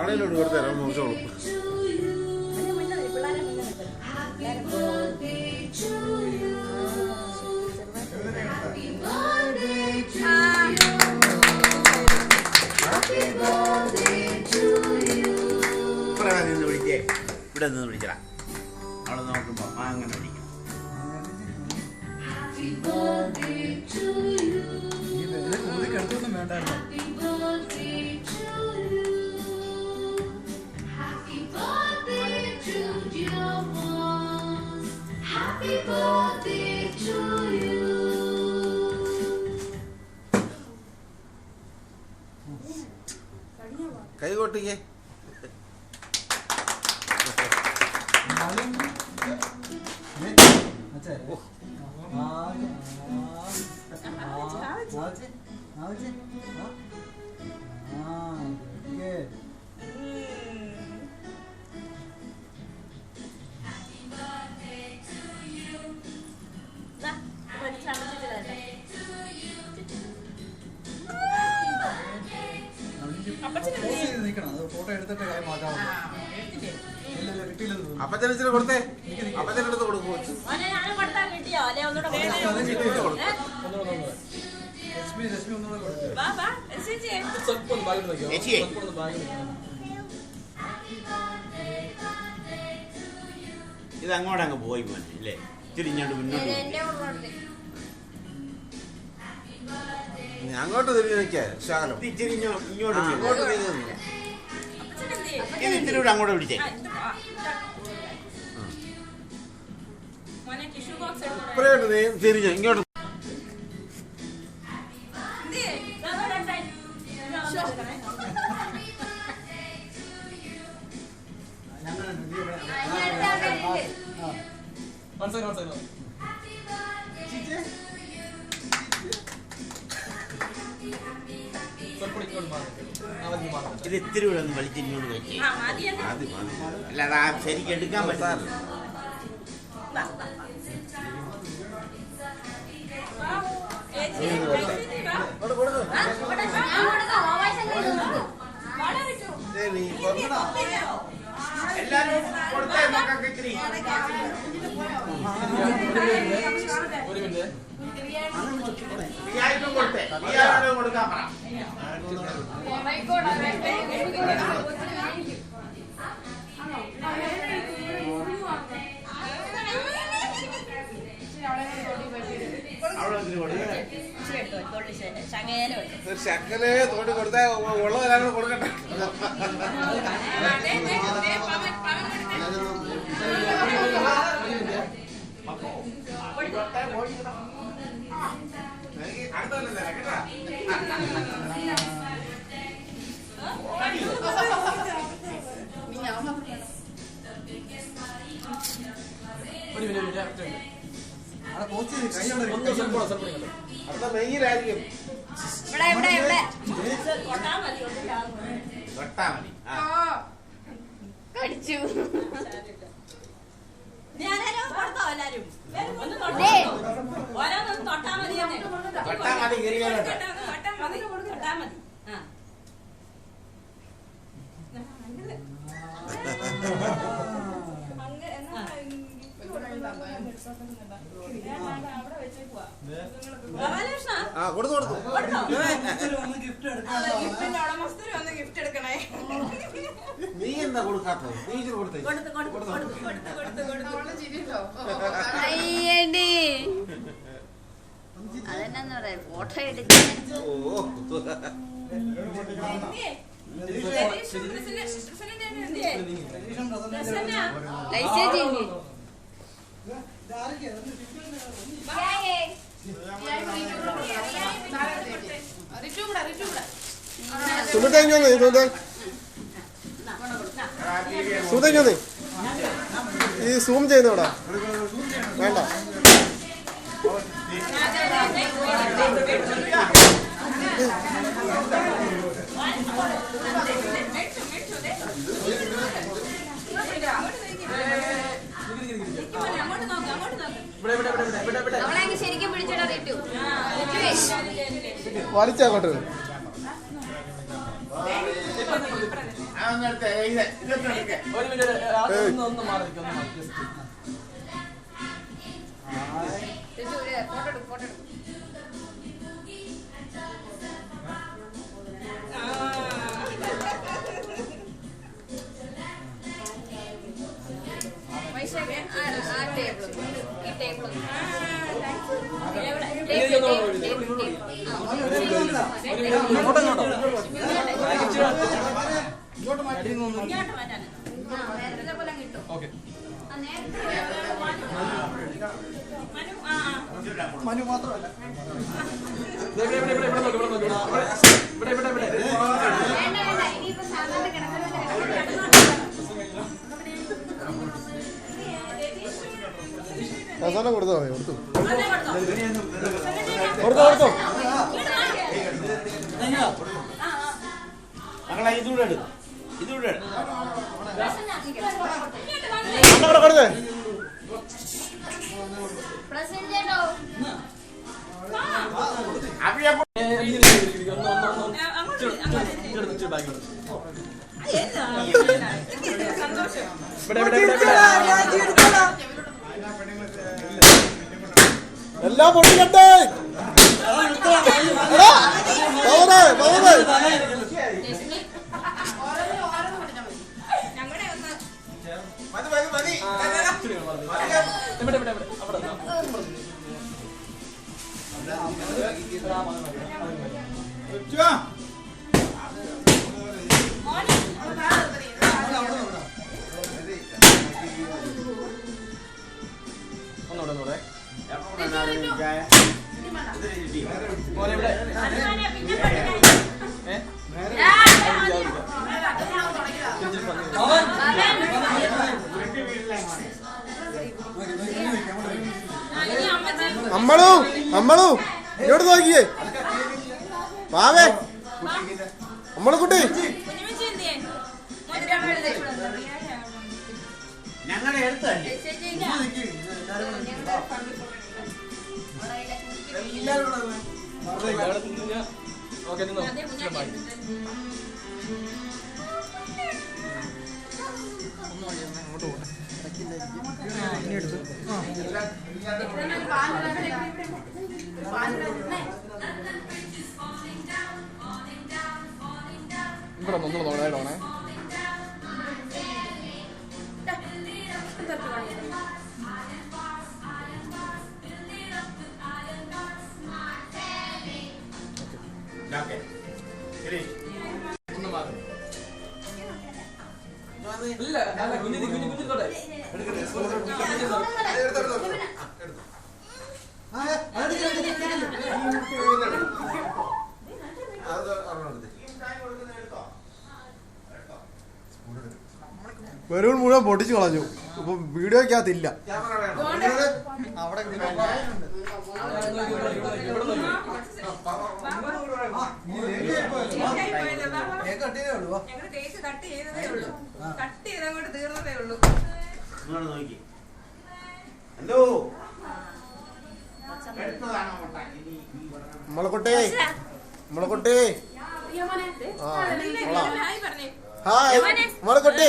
കടയിലോട്ട് കൊടുത്തരാം നോക്കിച്ചോളൂ. നിന്ന് വിളിച്ചേ, ഇവിടെ നിന്ന് വിളിച്ചടാ. അവളെ നോക്കുമ്പോ അങ്ങനെ വിളിക്കണം. കൈ കൊട്ടിക്കേ. ഫോട്ടോ എടുത്തിട്ട് അപ്പച്ചനച്ചിട്ട് കൊടുത്തേ. അപ്പച്ചനെടുത്ത് കൊടുക്കും. ഇത് അങ്ങോട്ട് അങ്ങ് പോയി പോനെ അല്ലേ? ഇച്ചിരി ഇങ്ങോട്ട് മുന്നോട്ട് അങ്ങോട്ട് തിരിഞ്ഞു നിൽക്കാൻ ശകലം. ഇച്ചിരി ഇങ്ങോട്ട് അങ്ങോട്ട് തിരിഞ്ഞു. ഇത് ഇത്തിരി കൂടെ അങ്ങോട്ട് പിടിച്ചേ. ഇപ്പഴോട്ട് നീ തിരിഞ്ഞു ഇങ്ങോട്ട്. ഇത് ഇത്തിരി കൂടെ ഒന്ന് വലിച്ച് ഇങ്ങോട്ട് വെച്ചേ. അത് മതി. അല്ലാതെ ആ ശരിക്കും എടുക്കാൻ പറ്റാറില്ല. എല്ലാരും കൊടുത്തേ മക്കൾക്ക് ഇത്തിരി. ബിരിയാണിക്കും കൊടുത്തേ. ബിരിയാണിയോട് കൊടുക്കാൻ പറ. ശക്കല് തോണ്ടി കൊടുത്താൽ ഉള്ളതെല്ലാം കൊടുക്കട്ടെ. അടുത്ത മെയ്യിലായിരിക്കും. തൊട്ടാ മതി. കടിച്ചു. തൊട്ടാ മതി. കയറിയാലോട്ടെ. കൊടുത്തു കൊടുത്തു. നീ എന്താ കൊടുക്കാത്തത്? നീ കൊടുത്തേ. അതെന്നാന്ന് പറയാ, ഫോട്ടോ എടുക്കാൻ സുമതേ ഈ സൂം ചെയ്യുന്നോടാ വേണ്ട. ശരിക്കും പിടിച്ചിടാ വലിച്ചങ്ങോട്ട് ഒന്ന് മാറി ഫോട്ടോ മനു മാത്രമല്ല അവസാനം കൊടുത്തോ കൊടുത്തു കൊടുത്തോ കൊടുത്തോ മകളെ ഇതൂടെ ഇതൂടെ കൊടുത്തേ എല്ലാം പൊട്ടിക്കട്ടെ അമ്മളു അമ്മളു ഇങ്ങോട്ട് നോക്കിയേ വാവേ അമ്മളു കുട്ടി ഞങ്ങളുടെ അടുത്തല്ലേ ഇവിടെ ഒന്നും നോക്കണേ വെറും മുഴുവൻ പൊട്ടിച്ചു കളഞ്ഞു. ഇപ്പൊ വീഡിയോക്കകത്തില്ല. മുളകൊട്ടെ മുളകൊട്ടെ ഹായ് മുളകൊട്ടെ